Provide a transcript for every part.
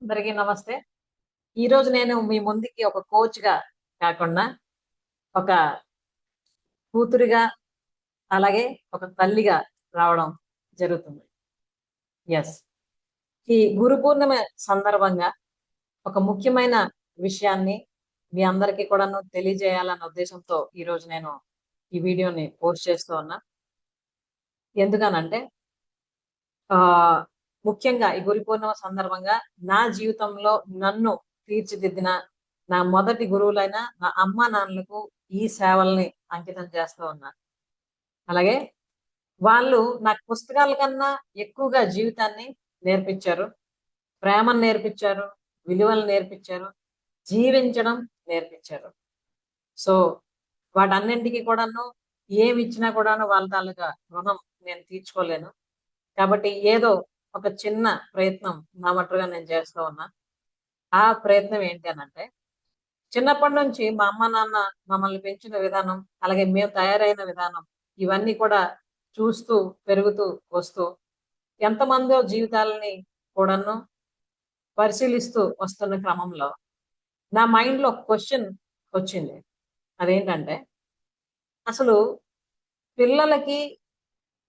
అందరికీ నమస్తే. ఈరోజు నేను మీ ముందుకి ఒక కోచ్‌గా కాకుండా, ఒక కూతురిగా, అలాగే ఒక తల్లిగా రావడం జరుగుతుంది. యెస్. ఈ గురు పూర్ణిమ సందర్భంగా ఒక ముఖ్యమైన విషయాన్ని మీ అందరికీ కూడాను తెలియజేయాలన్న ఉద్దేశంతో ఈరోజు నేను ఈ వీడియోని పోస్ట్ చేస్తూ ఉన్నా. ఎందుకనంటే ఆహ్, ముఖ్యంగా ఈ గురు పూర్ణిమ సందర్భంగా నా జీవితంలో నన్ను తీర్చిదిద్దిన నా మొదటి గురువులైన నా అమ్మానాన్నలకు ఈ సేవల్ని అంకితం చేస్తూ ఉన్నాను. అలాగే వాళ్ళు నాకు పుస్తకాల కన్నా ఎక్కువగా జీవితాన్ని నేర్పించారు. ప్రేమను నేర్పించారు. విలువలు నేర్పించారు. జీవించడం నేర్పించారు. సో, వాటన్నింటికి కూడాను ఏమిచ్చినా కూడాను వాళ్ళ తాలూకా రుణం నేను తీర్చుకోలేను. కాబట్టి ఏదో ఒక చిన్న ప్రయత్నం నా మట్టుగా నేను చేస్తూ ఉన్నా. ఆ ప్రయత్నం ఏంటి అనంటే, చిన్నప్పటి నుంచి మా అమ్మ, నాన్న మమ్మల్ని పెంచిన విధానం, అలాగే మేము తయారైన విధానం, ఇవన్నీ కూడా చూస్తూ, పెరుగుతూ వస్తూ, ఎంతమందో జీవితాలని కూడాను పరిశీలిస్తూ వస్తున్న క్రమంలో, నా మైండ్‌లో ఒక క్వెషన్ వచ్చింది. అదేంటంటే, అసలు పిల్లలకి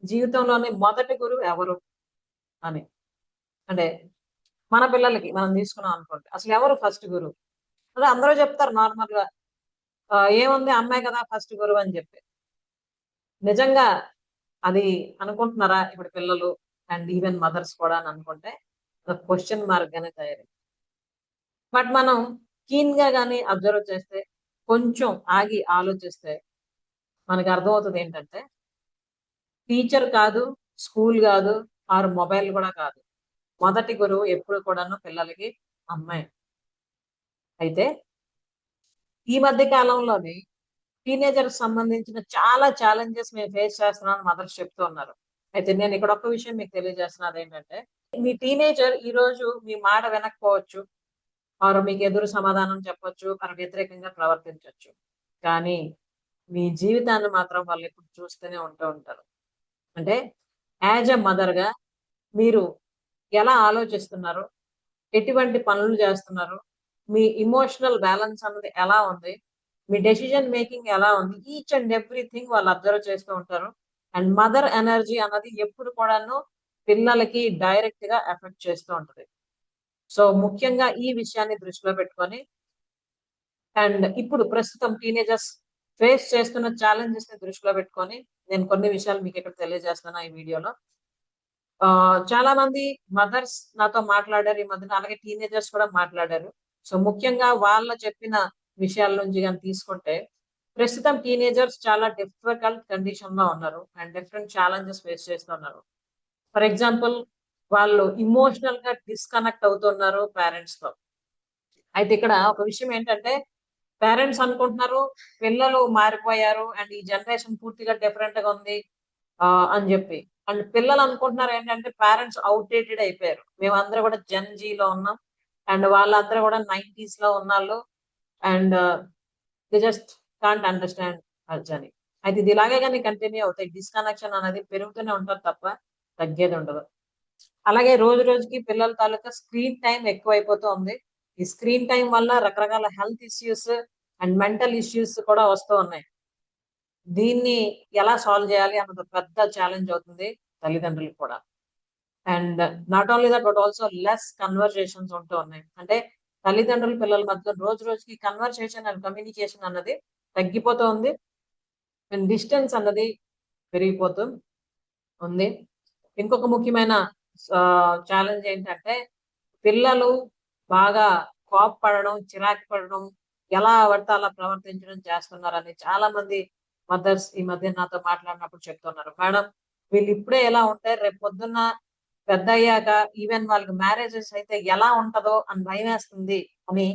జీవితంలోని మొదటి గురువు ఎవరు అని. అంటే మన పిల్లలకి మనం తీసుకున్నాం అనుకోండి. అసలు ఎవరు ఫస్ట్ గురువు? అదే అందరూ చెప్తారు నార్మల్‌గా. ఏముంది అమ్మాయి కదా ఫస్ట్ గురువు అని చెప్పి. నిజంగా అది అనుకుంటున్నారా ఇప్పుడు పిల్లలు అండ్ ఈవెన్ మదర్స్ కూడా అని అనుకుంటే ఒక క్వెషన్ మార్క్ గానే తయారైంది. బట్ మనం కీన్‌గా గాని అబ్జర్వ్ చేస్తే, కొంచెం ఆగి ఆలోచిస్తే మనకు అర్థమవుతది ఏంటంటే, టీచర్ కాదు, స్కూల్ కాదు, ఆర్ మొబైల్ కూడా కాదు. మొదటి గురువు ఎప్పుడు కూడాను పిల్లలకి అమ్మాయి. అయితే ఈ మధ్య కాలంలోని టీనేజర్‌కి సంబంధించిన చాలా ఛాలెంజెస్ మేము ఫేస్ చేస్తున్నామని మదర్స్ చెప్తూ ఉన్నారు. అయితే నేను ఇక్కడ ఒక్క విషయం మీకు తెలియజేస్తున్నదేంటంటే, మీ టీనేజర్ ఈరోజు మీ మాట వినకపోవచ్చు. ఆర్ మీకు ఎదురు సమాధానం చెప్పొచ్చు. ఆర్ వ్యతిరేకంగా ప్రవర్తించొచ్చు. కానీ మీ జీవితాన్ని మాత్రం వాళ్ళెప్పుడు చూస్తూనే ఉంటూ ఉంటారు. అంటే యాజ్ ఎ మదర్‌గా మీరు ఎలా ఆలోచిస్తున్నారు? ఎటువంటి పనులు చేస్తున్నారు? మీ ఎమోషనల్ బ్యాలన్స్ అన్నది ఎలా ఉంది? మీ డెసిషన్ మేకింగ్ ఎలా ఉంది? ఈచ్ అండ్ ఎవ్రీథింగ్ వాళ్ళు అబ్జర్వ్ చేస్తూ ఉంటారు. అండ్ మదర్ ఎనర్జీ అన్నది ఎప్పుడు కూడాను పిల్లలకి డైరెక్ట్‌గా ఎఫెక్ట్ చేస్తూ ఉంటది. సో, ముఖ్యంగా ఈ విషయాన్ని దృష్టిలో పెట్టుకొని అండ్ ఇప్పుడు ప్రస్తుతం టీనేజర్స్ ఫేస్ చేస్తున్న ఛాలెంజెస్‌ని దృష్టిలో పెట్టుకొని నేను కొన్ని విషయాలు మీకిక్కడ తెలియజేస్తున్నా ఈ వీడియోలో. చాలా మంది మదర్స్ నాతో మాట్లాడారు ఈ మధ్యన. అలాగే టీనేజర్స్ కూడా మాట్లాడారు. సో, ముఖ్యంగా వాళ్ళు చెప్పిన విషయాల నుంచి గాని తీసుకుంటే, ప్రస్తుతం టీనేజర్స్ చాలా డిఫికల్ట్ కండిషన్‌లో ఉన్నారు. అండ్ డిఫరెంట్ ఛాలెంజెస్ ఫేస్ చేస్తున్నారు. ఫర్ ఎగ్జాంపుల్ వాళ్ళు ఎమోషనల్‌గా డిస్కనెక్ట్ అవుతున్నారు పేరెంట్స్‌తో. అయితే ఇక్కడ ఒక విషయం ఏంటంటే, పేరెంట్స్ అనుకుంటున్నారు పిల్లలు మారిపోయారు అండ్ ఈ జనరేషన్ పూర్తిగా డిఫరెంట్‌గా ఉంది. అని జెప్పి. అండ్ పిల్లలు అనుకుంటున్నారు ఏంటంటే పేరెంట్స్ ఔట్‌డేటెడ్ అయిపోయారు. మేమందరం గూడా జెన్ జీలో ఉన్నాం. అండ్ వాళ్ళందరూ గూడా 90స్‌లో ఉన్నాళ్ళు. And they just can't understand us అని. అయితే ఇది ఇలాగే గాని కంటిన్యూ అవుతాయి. డిస్‌కనెక్షన్ అనేది పెరుగుతూనే ఉంటది తప్ప తగ్గేదుండదు. అలాగే రోజు రోజుకి పిల్లల తాలూకా స్క్రీన్ టైమ్ ఎక్కువైపోతూ ఉంది. ఈ స్క్రీన్ టైమ్ వల్ల రకరకాల health issues and mental issues కూడా వస్తూ ఉన్నాయి. దీన్ని ఎలా సాల్వ్ చేయాలి అన్నది ఒక పెద్ద ఛాలెంజ్ అవుతుంది తల్లిదండ్రులకు కూడా. And not only that but also less conversations ఉంటూ ఉన్నాయి. అంటే తల్లిదండ్రులు పిల్లల మధ్య రోజు రోజుకి కన్వర్సేషన్ అండ్ కమ్యూనికేషన్ అన్నది తగ్గిపోతూ ఉంది. అండ్ డిస్టెన్స్ అన్నది పెరిగిపోతూ ఉంది. ఇంకొక ముఖ్యమైన ఛాలెంజ్ ఏంటంటే పిల్లలు బాగా కోప్పడడం, చిరాకు పడడం, ఎలా పడితే అలా ప్రవర్తించడం చేస్తున్నారని చాలా మంది మదర్స్ ఈ మధ్య నాతో మాట్లాడినప్పుడు చెప్తున్నారు. మేడం వీళ్ళు ఇప్పుడే ఎలా ఉంటే రేపు పొద్దున్న పెద్దయ్యాక ఈవెన్ వాళ్ళకి మ్యారేజెస్ అయితే ఎలా ఉంటదో అని భయమేస్తుంది అని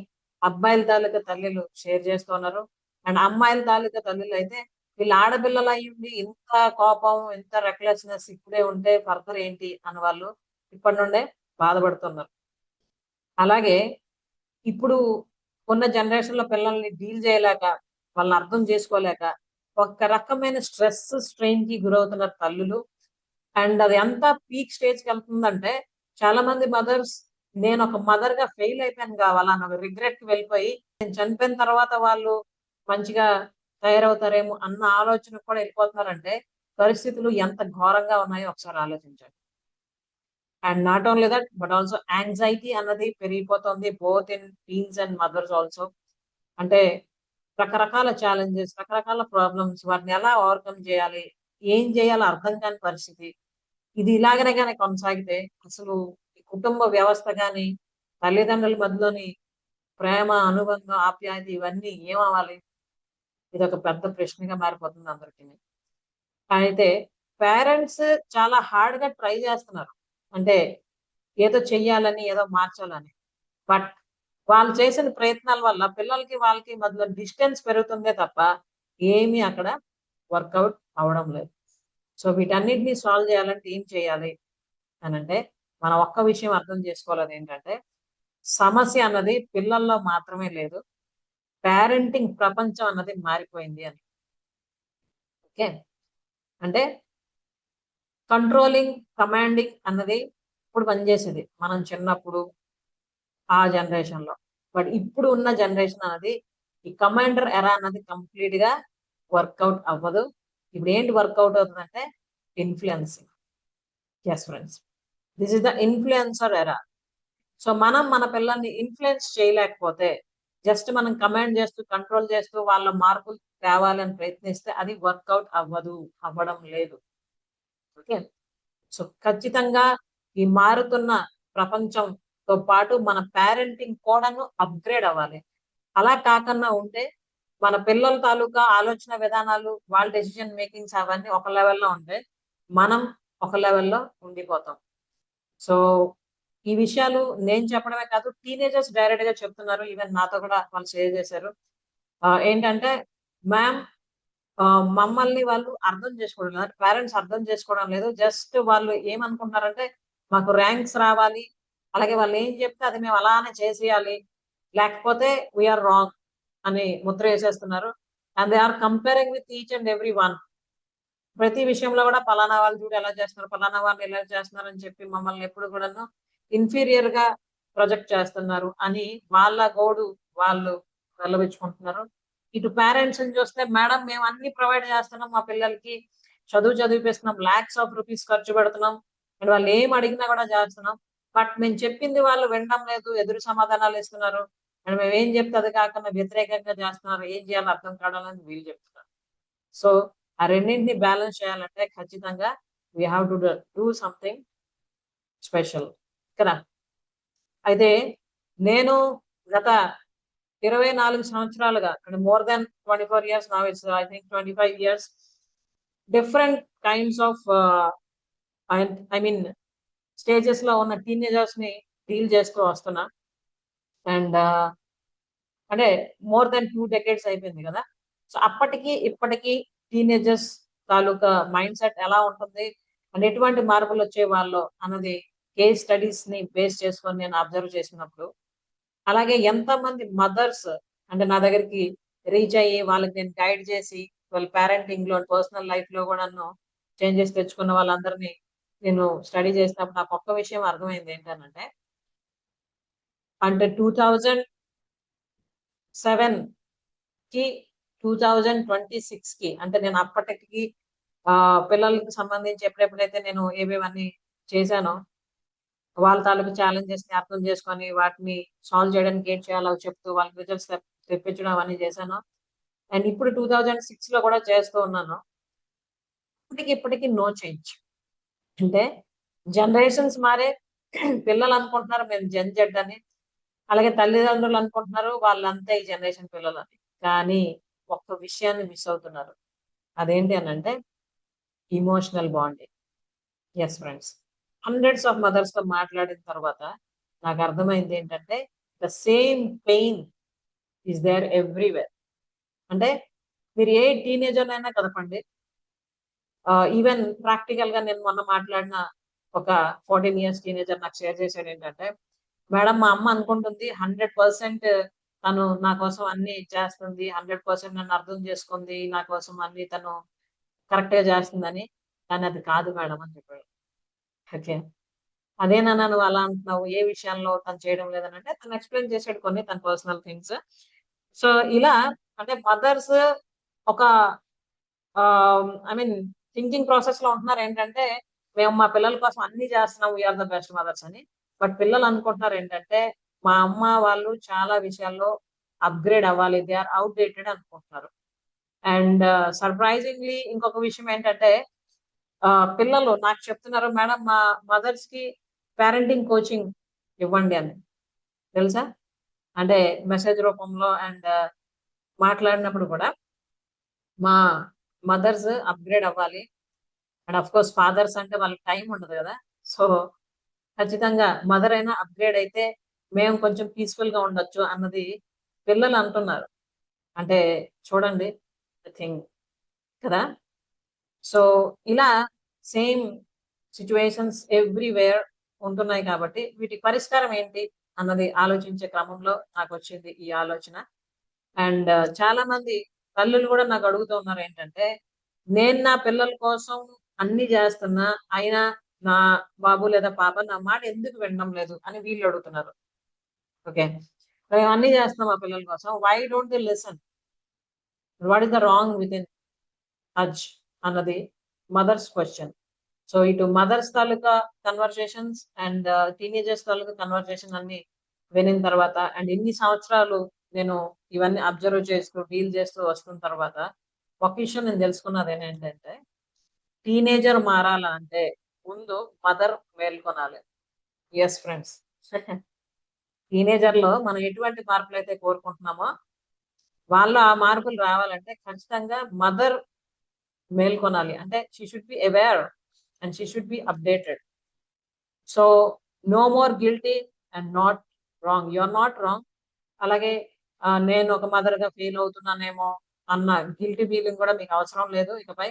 అబ్బాయిల తాలూకా తల్లులు షేర్ చేస్తున్నారు. అండ్ అమ్మాయిల తాలూకా తల్లులు అయితే వీళ్ళు ఆడపిల్లలు అయ్యుండి ఇంత కోపం, ఇంత రెక్లెస్‌నెస్ ఇప్పుడే ఉంటే ఫర్దర్ ఏంటి అని వాళ్ళు ఇప్పటి నుండే బాధపడుతున్నారు. అలాగే ఇప్పుడు ఉన్న జనరేషన్‌లో పిల్లల్ని డీల్ చేయలేక, వాళ్ళని అర్థం చేసుకోలేక, ఒక రకమైన స్ట్రెస్, స్ట్రెయిన్‌కి గురవుతున్నారు తల్లులు. అండ్ అది ఎంత పీక్ స్టేజ్‌కెళ్తుందంటే, చాలా మంది మదర్స్ నేను ఒక మదర్ గా ఫెయిల్ అయిపోయాను కావాలా అని ఒక రిగ్రెట్ కి వెళ్ళిపోయి నేను చనిపోయిన తర్వాత వాళ్ళు మంచిగా తయారవుతారేమో అన్న ఆలోచన కూడా వెళ్ళిపోతున్నారంటే పరిస్థితులు ఎంత ఘోరంగా ఉన్నాయో ఒకసారి ఆలోచించండి. And not only that but also anxiety అన్నది పెరిగిపోతుంది both in teens and mothers also. అంటే రకరకాల ఛాలెంజెస్, రకరకాల ప్రాబ్లమ్స్, వాటిని ఎలా ఓవర్కమ్ చేయాలి, ఏం చేయాలో అర్థం కాని పరిస్థితి. ఇది ఇలాగనే కానీ కొనసాగితే అసలు ఈ కుటుంబ వ్యవస్థ గాని, తల్లిదండ్రుల మధ్యలోని ప్రేమ, అనుబంధం, ఆప్యాయత ఇవన్నీ ఏమవ్వాలి? ఇది ఒక పెద్ద ప్రశ్నగా మారిపోతుంది అందరికీ. అయితే పేరెంట్స్ చాలా హార్డ్ గా ట్రై చేస్తున్నారు. అంటే ఏదో చెయ్యాలని, ఏదో మార్చాలని. బట్ వాళ్ళు చేసిన ప్రయత్నాల వల్ల పిల్లలకి, వాళ్ళకి మధ్యలో డిస్టెన్స్ పెరుగుతుందే తప్ప ఏమీ అక్కడ వర్కౌట్ అవ్వడం లేదు. సో వీటన్నిటిని సాల్వ్ చేయాలంటే ఏం చేయాలి అనంటే, మనం ఒక్క విషయం అర్థం చేసుకోవాలి ఏంటంటే, సమస్య అన్నది పిల్లల్లో మాత్రమే లేదు. పేరెంటింగ్ ప్రపంచం అన్నది మారిపోయింది అని. ఓకే. అంటే కంట్రోలింగ్, కమాండింగ్ అన్నది ఇప్పుడు పనిచేసేది. మనం చిన్నప్పుడు ఆ జనరేషన్ లో. బట్ ఇప్పుడు ఉన్న జనరేషన్ అన్నది ఈ కమాండర్ ఎరా అన్నది కంప్లీట్ గా వర్కౌట్ అవ్వదు. ఇప్పుడు ఏంటి వర్కౌట్ అవుతుందంటే influencing. Yes friends, this is the influencer era. So మనం మన పిల్లల్ని ఇన్ఫ్లుయెన్స్ చేయలేకపోతే, జస్ట్ మనం కమాండ్ చేస్తూ, కంట్రోల్ చేస్తూ వాళ్ళ మార్పులు తేవాలని ప్రయత్నిస్తే అది వర్కౌట్ అవ్వదు, అవ్వడం లేదు. ఓకే. సో ఖచ్చితంగా ఈ మారుతున్న ప్రపంచంతో పాటు మన పేరెంటింగ్ కూడాను అప్గ్రేడ్ అవ్వాలి. అలా కాకుండా ఉంటే మన పిల్లల తాలూకా ఆలోచన విధానాలు, వాళ్ళ డెసిషన్ మేకింగ్స్ అవన్నీ ఒక లెవెల్లో ఉంటే మనం ఒక లెవెల్లో ఉండిపోతాం. సో ఈ విషయాలు నేను చెప్పడమే కాదు, టీనేజర్స్ డైరెక్ట్ గా చెప్తున్నారు. ఈవెన్ నాతో కూడా వాళ్ళు షేర్ చేశారు. ఏంటంటే మ్యామ్, మమ్మల్ని వాళ్ళు అర్థం చేసుకోవడం లేదు, పేరెంట్స్ అర్థం చేసుకోవడం లేదు. జస్ట్ వాళ్ళు ఏమనుకుంటున్నారంటే మాకు ర్యాంక్స్ రావాలి, అలాగే వాళ్ళు ఏం చెప్తే అది మేము అలానే చేసేయాలి, లేకపోతే వీఆర్ రాంగ్ అని ముద్ర వేసేస్తున్నారు. And they are comparing with each and every one. ప్రతి విషయంలో కూడా పలానా వాళ్ళు చూడు ఎలా చేస్తున్నారు, పలానా వాళ్ళు ఎలా చేస్తున్నారు అని చెప్పి మమ్మల్ని ఎప్పుడు కూడాను ఇన్ఫీరియర్ గా ప్రొజెక్ట్ చేస్తున్నారు అని వాళ్ళ గోడు వాళ్ళు వెళ్ళబుచ్చుకుంటున్నారు. ఇటు పేరెంట్స్ ని చూస్తే మేడం మేము అన్ని ప్రొవైడ్ చేస్తున్నాం, మా పిల్లలకి చదువు చదివిపిస్తున్నాం, లాక్స్ ఆఫ్ రూపీస్ ఖర్చు పెడుతున్నాం, అండ్ వాళ్ళు ఏం అడిగినా కూడా చేస్తున్నాం. బట్ మేము చెప్పింది వాళ్ళు వినడం లేదు, ఎదురు సమాధానాలు ఇస్తున్నారు. అండ్ మేము ఏం చెప్తే అది కాకుండా వ్యతిరేకంగా చేస్తున్నారు, ఏం చేయాలో అర్థం కావడం వీళ్ళు చెప్తున్నారు. సో ఆ రెండింటిని బ్యాలెన్స్ చేయాలంటే ఖచ్చితంగా we have to do something special కదా. అయితే నేను గత 24 సంవత్సరాలుగా, అంటే more than 24 years now, it's I think 25 years, different kinds of I mean stages లో ఉన్న టీనేజర్స్ ని డీల్ చేస్తూ వస్తున్నా. అండ్ అంటే మోర్ దెన్ 2 decades అయిపోయింది కదా. సో అప్పటికి ఇప్పటికి టీనేజర్స్ తాలూకా మైండ్ సెట్ ఎలా ఉంటుంది అండ్ ఎటువంటి మార్పులు వచ్చే వాళ్ళు అన్నది కేస్ స్టడీస్ ని బేస్ చేసుకొని నేను అబ్జర్వ్ చేసినప్పుడు, అలాగే ఎంతమంది మదర్స్ అంటే నా దగ్గరికి రీచ్ అయ్యి వాళ్ళకి నేను గైడ్ చేసి వాళ్ళ పేరెంటింగ్ లో, పర్సనల్ లైఫ్ లో కూడా చేంజెస్ తెచ్చుకున్న వాళ్ళందరినీ నేను స్టడీ చేసినప్పుడు నాకు ఒక్క విషయం అర్థమైంది ఏంటంటే, అంటే 2007 కి 2026 కి, అంటే నేను అప్పటికి పిల్లలకి సంబంధించి ఎప్పుడెప్పుడైతే నేను ఏవేవన్నీ చేశానో వాళ్ళ తాలూకు ఛాలెంజెస్ ని అర్థం చేసుకొని వాటిని సాల్వ్ చేయడానికి ఏం చేయాలో చెప్తూ వాళ్ళకి రిజల్ట్స్ తెప్పించడం అవన్నీ చేశాను. అండ్ ఇప్పుడు 2006 లో కూడా చేస్తూ ఉన్నాను. ఇప్పటికి నో చేంజ్. అంటే జనరేషన్స్ మారే, పిల్లలు అనుకుంటున్నారు మేము జెన్ జెడ్ అని, అలాగే తల్లిదండ్రులు అనుకుంటున్నారు వాళ్ళంతా ఈ జనరేషన్ పిల్లలు అని. కానీ ఒక్క విషయాన్ని మిస్ అవుతున్నారు. అదేంటి అని అంటే emotional bonding. Yes friends, hundreds of mothers తో మాట్లాడిన తర్వాత నాకు అర్థమైంది ఏంటంటే the same pain is there everywhere. అంటే మీరు ఏ టీనేజర్ అయినా కదపండి. ఈవెన్ ప్రాక్టికల్ గా నేను మొన్న మాట్లాడిన ఒక 14 years టీనేజర్ నాకు షేర్ చేశాడు ఏంటంటే, మేడం మా అమ్మ అనుకుంటుంది 100% తను నా కోసం అన్ని చేస్తుంది, 100% నన్ను అర్థం చేసుకుంది, నా కోసం అన్ని తను కరెక్ట్ గా చేస్తుందని. కానీ అది కాదు మేడం అని చెప్పాడు. ఓకే. అదేనన్నా నువ్వు అలా అంటున్నావు, ఏ విషయంలో తను చేయడం లేదని అంటే తను ఎక్స్ప్లెయిన్ చేసాడు కొన్ని తన పర్సనల్ థింగ్స్. సో ఇలా అంటే మదర్స్ ఒక ఐ మీన్ థింకింగ్ ప్రాసెస్ లో ఉంటున్నారు ఏంటంటే మేము మా పిల్లల కోసం అన్ని చేస్తున్నాం, వీఆర్ ద బెస్ట్ మదర్స్ అని. బట్ పిల్లలు అనుకుంటున్నారు ఏంటంటే మా అమ్మ వాళ్ళు చాలా విషయాల్లో అప్గ్రేడ్ అవ్వాలి, దే ఆర్ అవుట్ డేటెడ్ అనుకుంటున్నారు. అండ్ సర్ప్రైజింగ్లీ ఇంకొక విషయం ఏంటంటే పిల్లలు నాకు చెప్తున్నారు, మేడం మా మదర్స్ కి పేరెంటింగ్ కోచింగ్ ఇవ్వండి అని. తెలుసా? అంటే మెసేజ్ రూపంలో అండ్ మాట్లాడినప్పుడు కూడా మా మదర్స్ అప్గ్రేడ్ అవ్వాలి. అండ్ అఫ్ కోర్స్ ఫాదర్స్ అంటే వాళ్ళకి టైం ఉండదు కదా. సో ఖచ్చితంగా మదర్ అయినా అప్గ్రేడ్ అయితే మేము కొంచెం పీస్ఫుల్ గా ఉండొచ్చు అన్నది పిల్లలు అంటున్నారు. అంటే చూడండి థింగ్ కదా. సో ఇలా సేమ్ సిచ్యువేషన్స్ ఎవ్రీవేర్ ఉంటున్నాయి కాబట్టి వీటి పరిష్కారం ఏంటి అన్నది ఆలోచించే క్రమంలో నాకు వచ్చింది ఈ ఆలోచన. అండ్ చాలా మంది తల్లులు కూడా నాకు అడుగుతూ ఉన్నారు ఏంటంటే నేను నా పిల్లల కోసం అన్ని చేస్తున్నా అయినా నా బాబు లేదా పాప నా మాట ఎందుకు వినడం లేదు అని వీళ్ళు అడుగుతున్నారు. ఓకే, మేము అన్ని చేస్తున్నాం మా పిల్లల కోసం, why don't they listen, what is the wrong with in us అన్నది మదర్స్ క్వశ్చన్. సో ఇటు మదర్స్ తాలూకా కన్వర్సేషన్స్ అండ్ టీనేజర్స్ తాలూకా కన్వర్సేషన్ అన్ని వినిన తర్వాత అండ్ ఇన్ని సంవత్సరాలు నేను ఇవన్నీ అబ్జర్వ్ చేస్తూ డీల్ చేస్తూ వస్తున్న తర్వాత ఒక విషయం నేను తెలుసుకున్నది ఏంటంటే టీనేజర్ మారాలంటే ముందు మదర్ మేల్కొనాలి. ఎస్ ఫ్రెండ్స్, టీనేజర్ లో మనం ఎటువంటి మార్పులు అయితే కోరుకుంటున్నామో వాళ్ళు ఆ మార్పులు రావాలంటే ఖచ్చితంగా మదర్ మేల్కొనాలి. అంటే she should be aware and she should be updated. So no more guilty and not wrong, you are not wrong. అలాగే నేను ఒక మదర్ గా ఫీల్ అవుతున్నానేమో అన్న గిల్టీ ఫీలింగ్ కూడా మీకు అవసరం లేదు ఇకపై.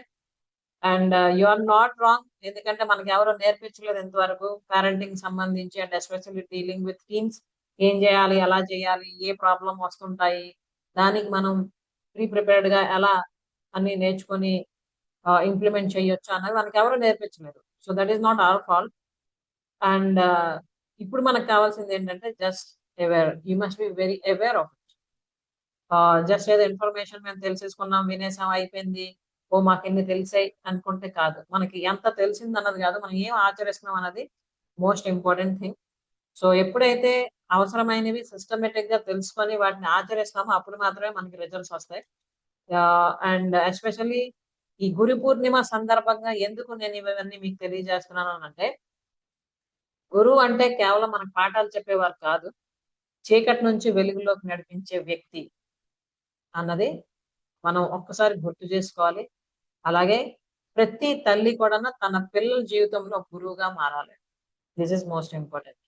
And you are not wrong, ఎందుకంటే మనకి ఎవరు నేర్పించలేదు ఇంతవరకు పేరెంటింగ్ సంబంధించి and especially dealing with teens ఏం చేయాలి, ఎలా చేయాలి, ఏ ప్రాబ్లం వస్తుంటాయి, దానికి మనం ప్రిపేర్డ్ గా ఎలా అన్ని నేర్చుకొని ఇంప్లిమెంట్ చేయొచ్చు అన్నది మనకి ఎవరు నేర్పించలేదు. So that is not our fault. And ఇప్పుడు మనకు కావాల్సింది ఏంటంటే just aware, you must be very aware of it. Just ఏదో ఇన్ఫర్మేషన్ మేము తెలిసేసుకున్నాం, వినేసాం, అయిపోయింది, ఓ మాకు ఎన్ని తెలిసాయి అనుకుంటే కాదు. మనకి ఎంత తెలిసింది అన్నది కాదు, మనం ఏం ఆచరిస్తున్నాం అన్నది మోస్ట్ ఇంపార్టెంట్ థింగ్. సో ఎప్పుడైతే అవసరమైనవి సిస్టమేటిక్ గా తెలుసుకొని వాటిని ఆచరిస్తామో అప్పుడు మాత్రమే మనకి రిజల్ట్స్ వస్తాయి. అండ్ ఎస్పెషల్లీ ఈ గురు పూర్ణిమ సందర్భంగా ఎందుకు నేను ఇవన్నీ మీకు తెలియజేస్తున్నాను అంటే గురువు అంటే కేవలం మనకు పాఠాలు చెప్పేవారు కాదు, చీకటి నుంచి వెలుగులోకి నడిపించే వ్యక్తి అన్నది మనం ఒక్కసారి గుర్తు చేసుకోవాలి. అలాగే ప్రతి తల్లి కూడా తన పిల్లల జీవితంలో గురువుగా మారాలి. This is most important.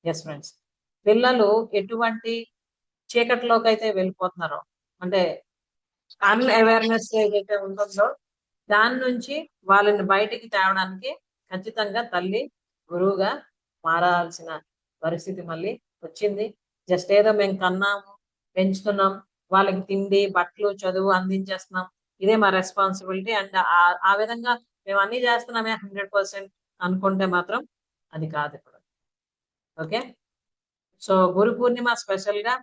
Yes friends, పిల్లలు ఎటువంటి చీకటిలోకి అయితే వెళ్ళిపోతున్నారో అంటే అన్అవేర్నెస్ ఏదైతే ఉంటుందో దాని నుంచి వాళ్ళని బయటికి తేవడానికి ఖచ్చితంగా తల్లి గురువుగా మారాల్సిన పరిస్థితి మళ్ళీ వచ్చింది. జస్ట్ ఏదో మేము కన్నాము, పెంచుతున్నాం, వాళ్ళకి తిండి బట్టలు చదువు అందించేస్తున్నాం, ఇదే మా రెస్పాన్సిబిలిటీ అండ్ ఆ విధంగా మేము అన్ని చేస్తున్నామే 100% అనుకుంటే మాత్రం అది కాదు ఇప్పుడు. Okay, so Guru Purnima special గా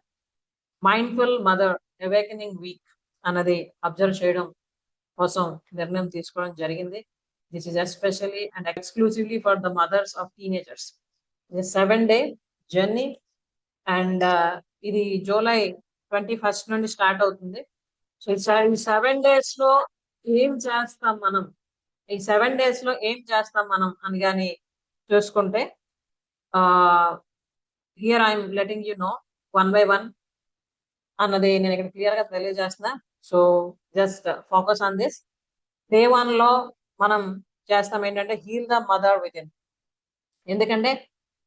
మైండ్ఫుల్ మదర్ అవేకనింగ్ వీక్ అన్నది అబ్జర్వ్ చేయడం కోసం నిర్ణయం తీసుకోవడం జరిగింది. This is especially and exclusively for the mothers of teenagers. 7-day journey and ఇది జూలై 21st నుండి స్టార్ట్ అవుతుంది. సో ఈ 7 days లో ఏం చేస్తాం మనం, ఈ 7 days లో ఏం చేస్తాం మనం అని కానీ చూసుకుంటే here I'm letting you know 1 by 1 అన్నది నేను ఇక్కడ క్లియర్ గా తెలియజేస్తున్నా. So just focus on this. Day 1 లో మనం చేస్తాం ఏంటంటే heal the mother within. ఎందుకంటే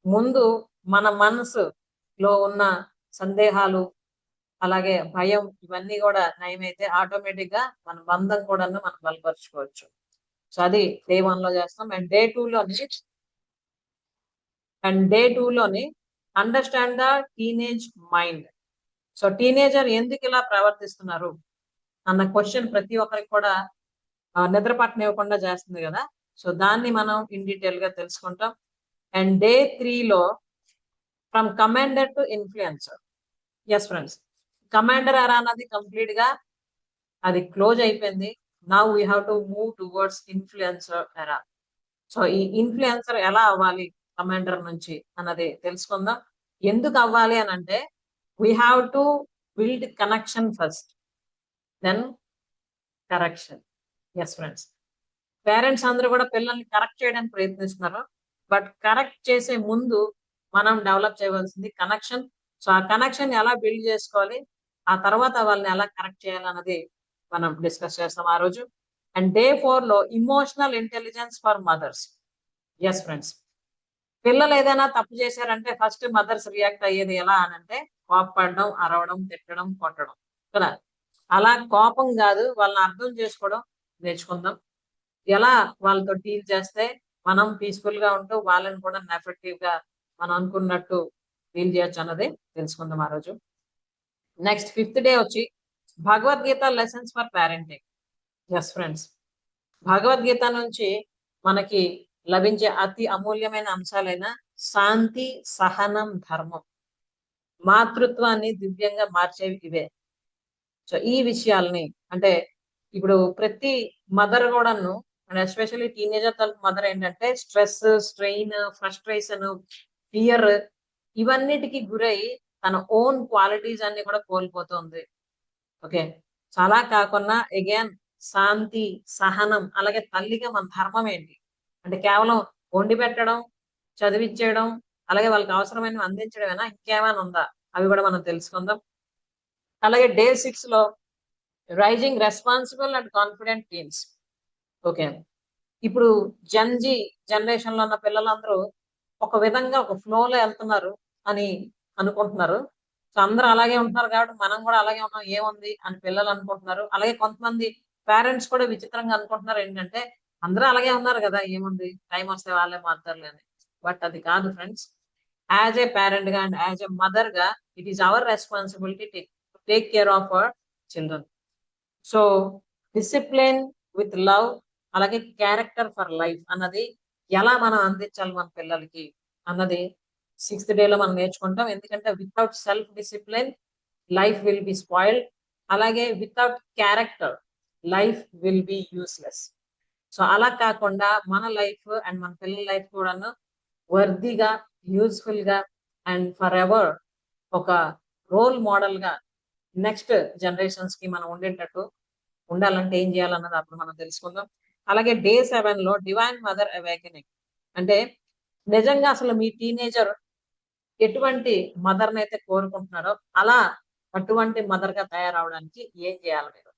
ముందు మన మనసులో ఉన్న సందేహాలు అలాగే భయం ఇవన్నీ కూడా నయమైతే ఆటోమేటిక్ గా మన బంధం కూడా మనం బలపరుచుకోవచ్చు. సో అది డే 1 లో చేస్తాం. అండ్ డే 2 లోని understand the teenage mind. So teenager ఎందుకు ఇలా ప్రవర్తిస్తున్నారు అన్న క్వశ్చన్ ప్రతి ఒక్కరికి కూడా నిద్ర పట్టనివ్వకుండా చేస్తుంది కదా. సో దాన్ని మనం ఇన్ డీటెయిల్ గా తెలుసుకుంటాం. అండ్ డే 3లో from commander to influencer. Yes friends, commander era అన్నది కంప్లీట్ గా అది క్లోజ్ అయిపోయింది. Now we have to move towards influencer era. So ఈ ఇన్ఫ్లుయెన్సర్ ఎలా అవ్వాలి కమాండర్ నుంచి అన్నది తెలుసుకుందాం. ఎందుకు అవ్వాలి అని అంటే we have to build connection first, then correction. Yes friends, parents అందరూ కూడా పిల్లల్ని కరెక్ట్ చేయడానికి ప్రయత్నిస్తున్నారు. బట్ కరెక్ట్ చేసే ముందు మనం డెవలప్ చేయవలసింది కనెక్షన్. సో ఆ కనెక్షన్ ఎలా బిల్డ్ చేసుకోవాలి, ఆ తర్వాత వాళ్ళని ఎలా కరెక్ట్ చేయాలన్నది మనం డిస్కస్ చేస్తాం ఆ రోజు. అండ్ డే 4లో emotional intelligence for mothers. Yes friends, పిల్లలు ఏదైనా తప్పు చేశారంటే ఫస్ట్ మదర్స్ రియాక్ట్ అయ్యేది ఎలా అని అంటే కోపపడడం, అరవడం, తిట్టడం, కొట్టడం కదా. అలా కోపం కాదు, వాళ్ళని అర్థం చేసుకోవడం నేర్చుకుందాం. ఎలా వాళ్ళతో డీల్ చేస్తే మనం పీస్ఫుల్ గా ఉంటూ వాళ్ళని కూడా ఎఫెక్టివ్ గా మనం అనుకున్నట్టు డీల్ చేయొచ్చు అన్నది తెలుసుకుందాం ఆ రోజు. నెక్స్ట్ 5th డే వచ్చి Bhagavad Gita lessons for parenting. Yes friends, Bhagavad Gita నుంచి మనకి లభించే అతి అమూల్యమైన అంశాలైన శాంతి, సహనం, ధర్మం, మాతృత్వాన్ని దివ్యంగా మార్చేవి ఇవే. సో ఈ విషయాల్ని అంటే ఇప్పుడు ప్రతి మదర్ కూడాను, అండ్ ఎస్పెషల్లీ టీనేజర్ తరపు మదర్ ఏంటంటే స్ట్రెస్, స్ట్రెయిన్, ఫ్రస్ట్రేషన్, ఫియర్ ఇవన్నిటికి గురై తన ఓన్ క్వాలిటీస్ అన్ని కూడా కోల్పోతుంది. ఓకే, చాలా కాకుండా అగైన్ శాంతి, సహనం, అలాగే తల్లిగా మన ధర్మం ఏంటి అంటే కేవలం వండి పెట్టడం, చదివిచ్చేయడం, అలాగే వాళ్ళకి అవసరమైనవి అందించడమేనా, ఇంకేమైనా ఉందా అవి కూడా మనం తెలుసుకుందాం. అలాగే డే 6లో raising responsible and confident teams. Okay, ఇప్పుడు జన్జీ జనరేషన్ లో ఉన్న పిల్లలందరూ ఒక విధంగా ఒక ఫ్లోలో వెళ్తున్నారు అని అనుకుంటున్నారు. సో అందరూ అలాగే ఉంటున్నారు కాబట్టి మనం కూడా అలాగే ఉన్నాం ఏముంది అని పిల్లలు అనుకుంటున్నారు. అలాగే కొంతమంది పేరెంట్స్ కూడా విచిత్రంగా అనుకుంటున్నారు ఏంటంటే అందరూ అలాగే ఉన్నారు కదా, ఏముంది టైం వస్తే వాళ్ళే మారుతారులే అని. బట్ అది కాదు ఫ్రెండ్స్. యాజ్ ఏ పేరెంట్ గా అండ్ యాజ్ ఏ మదర్ గా it is our responsibility take care of our children. So discipline with love, అలాగే క్యారెక్టర్ ఫర్ లైఫ్ అన్నది ఎలా మనం అందించాలి మన పిల్లలకి అన్నది 6th డేలో మనం నేర్చుకుంటాం. ఎందుకంటే without self discipline life will be spoiled, అలాగే without character life will be useless. So అలా కాకుండా మన లైఫ్ అండ్ మన పిల్లల లైఫ్ కూడాను వర్దిగా, యూస్ఫుల్ గా అండ్ ఫర్ ఎవర్ ఒక రోల్ మోడల్ గా నెక్స్ట్ జనరేషన్స్ కి మనం ఉండేటట్టు ఉండాలంటే ఏం చేయాలన్నది అప్పుడు మనం తెలుసుకుందాం. అలాగే డే 7లో డివైన్ మదర్ అవేకెనింగ్ అంటే నిజంగా అసలు మీ టీనేజర్ ఎటువంటి మదర్ అయితే కోరుకుంటున్నారో అలా అటువంటి మదర్ గా తయారవడానికి ఏం చేయాలి మీరు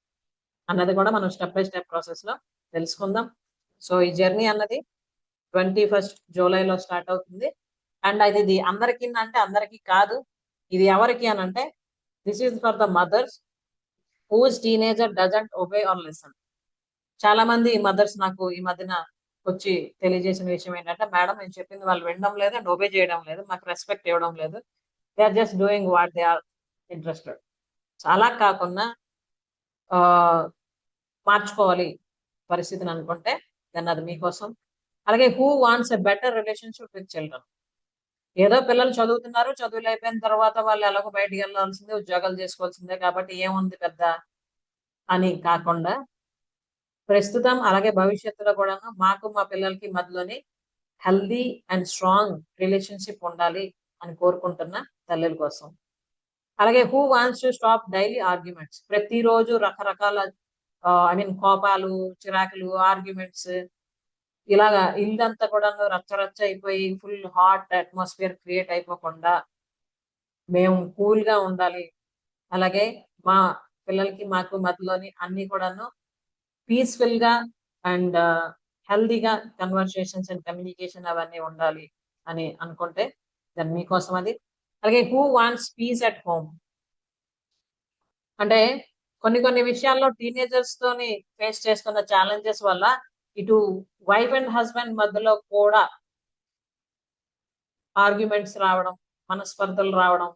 అన్నది కూడా మనం స్టెప్ బై స్టెప్ ప్రాసెస్ లో తెలుసుకుందాం. సో ఈ జర్నీ అన్నది 21st జూలైలో స్టార్ట్ అవుతుంది. అండ్ ఇది అందరికీ అంటే అందరికీ కాదు, ఇది ఎవరికి అని అంటే this is for the mothers whose teenager doesn't obey or listen. చాలా మంది మదర్స్ నాకు ఈ మధ్యన వచ్చి తెలియజేసిన విషయం ఏంటంటే మేడం నేను చెప్పింది వాళ్ళు వినడం లేదు అండ్ ఒబే చేయడం లేదు, మాకు రెస్పెక్ట్ ఇవ్వడం లేదు, they are just doing what they are interested. అలా కాకుండా మార్చుకోవాలి పరిస్థితిని అనుకుంటే దాన్ని అది మీకోసం. అలాగే who wants a better relationship with children. ఏదో పిల్లలు చదువుతున్నారు, చదువులు అయిపోయిన తర్వాత వాళ్ళు ఎలాగో బయటికి వెళ్ళాల్సిందే, ఉద్యోగాలు చేసుకోవాల్సిందే కాబట్టి ఏముంది పెద్ద అని కాకుండా ప్రస్తుతం అలాగే భవిష్యత్తులో కూడా మాకు మా పిల్లలకి మధ్యలోని హెల్దీ అండ్ స్ట్రాంగ్ రిలేషన్షిప్ ఉండాలి అని కోరుకుంటున్న తల్లుల కోసం. అలాగే who wants to stop daily arguments. ప్రతిరోజు రకరకాల ఐ మీన్ కోపాలు, చిరాకులు, ఆర్గ్యుమెంట్స్, ఇలాగా ఇల్లంతా కూడా రచ్చరచ్చ అయిపోయి ఫుల్ హాట్ అట్మాస్ఫియర్ క్రియేట్ అయిపోకుండా మేము కూల్ గా ఉండాలి. అలాగే మా పిల్లలకి మాకు మధ్యలోని అన్ని కూడాను పీస్ఫుల్ గా అండ్ హెల్దీగా కన్వర్సేషన్స్ అండ్ కమ్యూనికేషన్ అవన్నీ ఉండాలి అని అనుకుంటే దాన్ని మీకోసం అది. అలాగే who wants peace at home అంటే కొన్ని విషయాల్లో టీనేజర్స్ తోని ఫేస్ చేస్తున్న ఛాలెంజెస్ వల్ల ఇటు వైఫ్ అండ్ హస్బెండ్ మధ్యలో కూడా ఆర్గ్యుమెంట్స్ రావడం, మనస్పర్ధలు రావడం,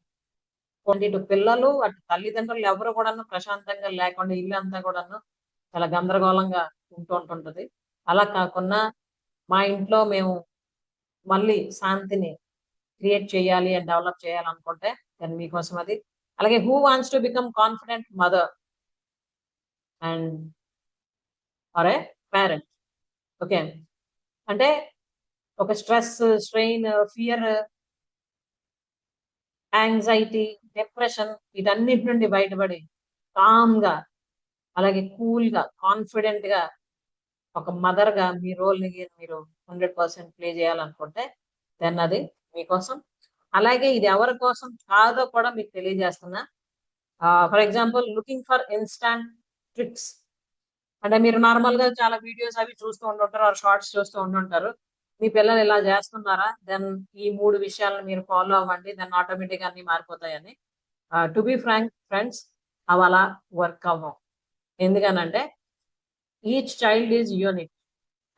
ఇటు పిల్లలు అటు తల్లిదండ్రులు ఎవరు కూడాను ప్రశాంతంగా లేకుండా ఇల్లు అంతా కూడాను చాలా గందరగోళంగా ఉంటుంటది. అలా కాకుండా మా ఇంట్లో మేము మళ్ళీ శాంతిని క్రియేట్ చేయాలి అండ్ డెవలప్ చేయాలనుకుంటే దాన్ని మీకోసం అది. అలాగే who wants to become confident mother and or a parent. Okay, అంటే ఒక stress, strain, fear, anxiety, depression వీటన్నిటి నుండి బయటపడి కామ్ గా, అలాగే కూల్ గా, కాన్ఫిడెంట్ గా ఒక మదర్ గా మీ రోల్ ని మీరు 100% ప్లే చేయాలనుకుంటే దెన్ అది మీకోసం. అలాగే ఇది ఎవరి కోసం కాదో కూడా మీకు తెలియజేస్తున్నా. For example, looking for instant tricks. అంటే మీరు నార్మల్ గా చాలా వీడియోస్ అవి చూస్తూ ఉంటుంటారు, షార్ట్స్ చూస్తూ ఉంటుంటారు. మీ పిల్లలు ఇలా చేస్తున్నారా, దెన్ ఈ 3 విషయాలను మీరు ఫాలో అవ్వండి, దెన్ ఆటోమేటిక్ అన్ని మారిపోతాయని. టు బి ఫ్రాంక్ ఫ్రెండ్స్, అవి అలా వర్క్ అవ్వం. ఎందుకనంటే each child is unique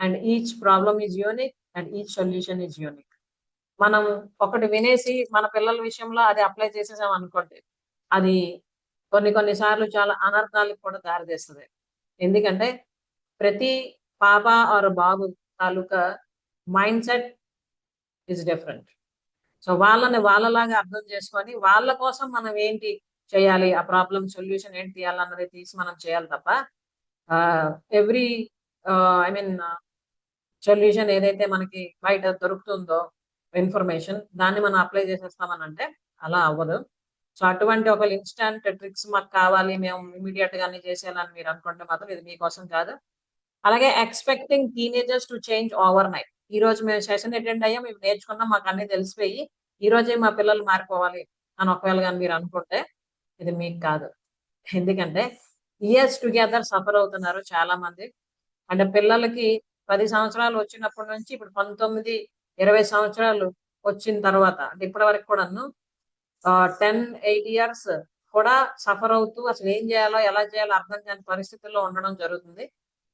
and each problem is unique and each solution is unique. మనం ఒకటి వినేసి మన పిల్లల విషయంలో అది అప్లై చేసేసాం అనుకోండి, అది కొన్ని సార్లు చాలా అనర్థాలకు కూడా దారితీస్తుంది. ఎందుకంటే ప్రతి పాప ఆర్ బాబు తాలూకా mind set is different. So వాళ్ళని వాళ్ళలాగా అర్థం చేసుకొని వాళ్ళ కోసం మనం ఏంటి చేయాలి, ఆ ప్రాబ్లం సొల్యూషన్ ఏంటి తీయాలన్నది తీసి మనం చేయాలి తప్ప ఎవ్రీ ఐ మీన్ సొల్యూషన్ ఏదైతే మనకి బయట దొరుకుతుందో ఇన్ఫర్మేషన్, దాన్ని మనం అప్లై చేసేస్తామని అంటే అలా అవ్వదు. సో అటువంటి ఒక ఇన్స్టాంట్ ట్రిక్స్ మాకు కావాలి, మేము ఇమీడియట్ గా అన్ని చేసేయాలని మీరు అనుకుంటే మాత్రం ఇది మీకోసం కాదు. అలాగే expecting teenagers to change over night. ఈ రోజు మేము సెషన్ అటెండ్ అయ్యాం, మేము నేర్చుకున్నాం, మాకు అన్ని తెలిసిపోయి ఈ రోజే మా పిల్లలు మారిపోవాలి అని ఒకవేళ కానీ మీరు అనుకుంటే ఇది మీకు కాదు. ఎందుకంటే ఇయర్స్ టుగెదర్ సఫర్ అవుతున్నారు చాలా మంది. అంటే పిల్లలకి 10 సంవత్సరాలు వచ్చినప్పటి నుంచి ఇప్పుడు 19, 20 సంవత్సరాలు వచ్చిన తర్వాత అంటే ఇప్పటి వరకు కూడాను 10-8 ఇయర్స్ కూడా సఫర్ అవుతూ అసలు ఏం చేయాలో ఎలా చేయాలో అర్థం కాని పరిస్థితుల్లో ఉండడం జరుగుతుంది.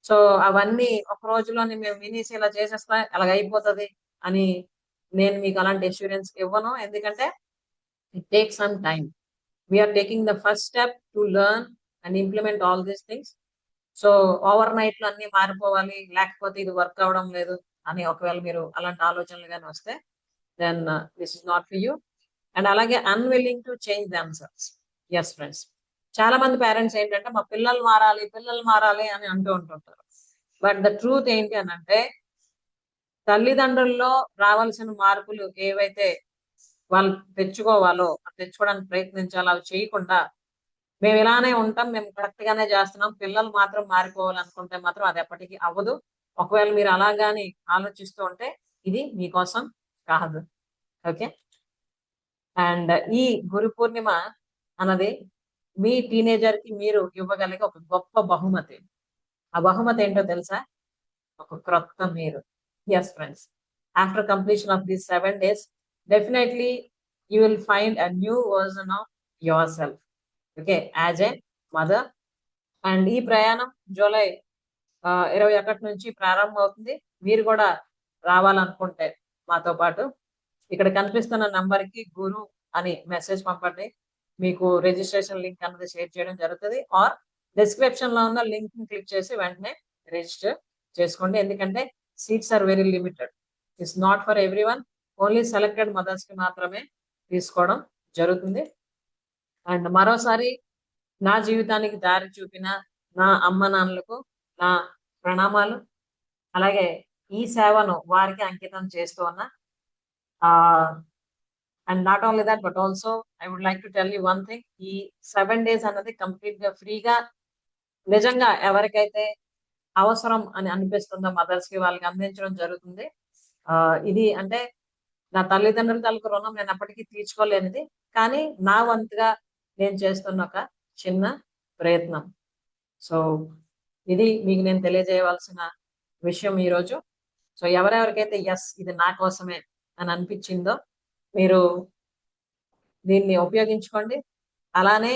సో అవన్నీ ఒక రోజులోని మేము వినేసి ఇలా చేసేస్తా అలాగ అయిపోతుంది అని నేను మీకు అలాంటి అష్యూరెన్స్ ఇవ్వను. ఎందుకంటే it take some time. We're taking the first step to learn and implement all these things. So overnight లో అన్ని మారిపోవాలి, లేకపోతే ఇది వర్క్ అవడం లేదు అని ఒకవేళ మీరు అలాంటి ఆలోచనలు కానీ వస్తే then this is not for you. And అలాగే unwilling to change themselves. Yes friends, చాలా మంది పేరెంట్స్ ఏంటంటే మా పిల్లలు మారాలి అని అంటూ ఉంటుంటారు. బట్ ద ట్రూత్ ఏంటి అని అంటే తల్లిదండ్రుల్లో రావాల్సిన మార్పులు ఏవైతే వాళ్ళు తెచ్చుకోవాలో తెచ్చుకోవడానికి ప్రయత్నించాలో అవి చేయకుండా మేము ఇలానే ఉంటాం, మేము కరెక్ట్ గానే చేస్తున్నాం, పిల్లలు మాత్రం మారిపోవాలనుకుంటే మాత్రం అది ఎప్పటికీ అవ్వదు. ఒకవేళ మీరు అలాగాని ఆలోచిస్తూ ఉంటే ఇది మీకోసం కాదు. ఓకే, అండ్ ఈ గురు పూర్ణిమ అన్నది మీ టీనేజర్ కి మీరు ఇవ్వగలిగే ఒక గొప్ప బహుమతి. ఆ బహుమతి ఏంటో తెలుసా? ఒక క్రొత్త మీరు. Yes friends, after completion of these 7 days definitely you will find a new version of yourself. Okay, as a mother. And ఈ ప్రయాణం జూలై 21 నుంచి ప్రారంభం అవుతుంది. మీరు కూడా రావాలనుకుంటే మాతో పాటు ఇక్కడ కనిపిస్తున్న నంబర్ కి గురు అని మెసేజ్ పంపండి. మీకు రిజిస్ట్రేషన్ లింక్ అన్నది షేర్ చేయడం జరుగుతుంది. ఆర్ డిస్క్రిప్షన్ లో ఉన్న లింక్ ని క్లిక్ చేసి వెంటనే రిజిస్టర్ చేసుకోండి. ఎందుకంటే seats are very limited. It's not for everyone, only selected mothers కి మాత్రమే తీసుకోవడం జరుగుతుంది. అండ్ మరోసారి నా జీవితానికి దారి చూపిన నా అమ్మ నాన్నలకు నా ప్రణామాలు. అలాగే ఈ సేవను వారికి అంకితం చేస్తూ ఉన్నా. And not only that but also I would like to tell you one thing. ఈ 7 days అన్నది కంప్లీట్ గా ఫ్రీగా, నిజంగా ఎవరికైతే అవసరం అని అనిపిస్తుందో మదర్స్ కి వాళ్ళకి అందించడం జరుగుతుంది. ఇది అంటే నా తల్లిదండ్రుల తాలూకు రుణం నేను అప్పటికీ తీర్చుకోలేనిది, కానీ నా వంతుగా నేను చేస్తున్న ఒక చిన్న ప్రయత్నం. సో ఇది మీకు నేను తెలియజేయవలసిన విషయం ఈరోజు. సో ఎవరెవరికైతే ఎస్ ఇది నా కోసమే అని అనిపించిందో మీరు దీన్ని ఉపయోగించుకోండి. అలానే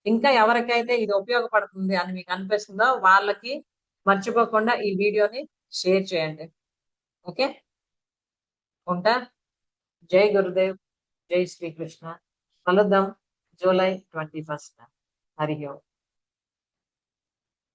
ఇంకా ఎవరికైతే ఇది ఉపయోగపడుతుంది అని మీకు అనిపిస్తుందో వాళ్ళకి మర్చిపోకుండా ఈ వీడియోని షేర్ చేయండి. ఓకే, ఉంటా. జై గురుదేవ్, జై శ్రీకృష్ణ. కలుద్దాం జూలై 21. హరి ఓం.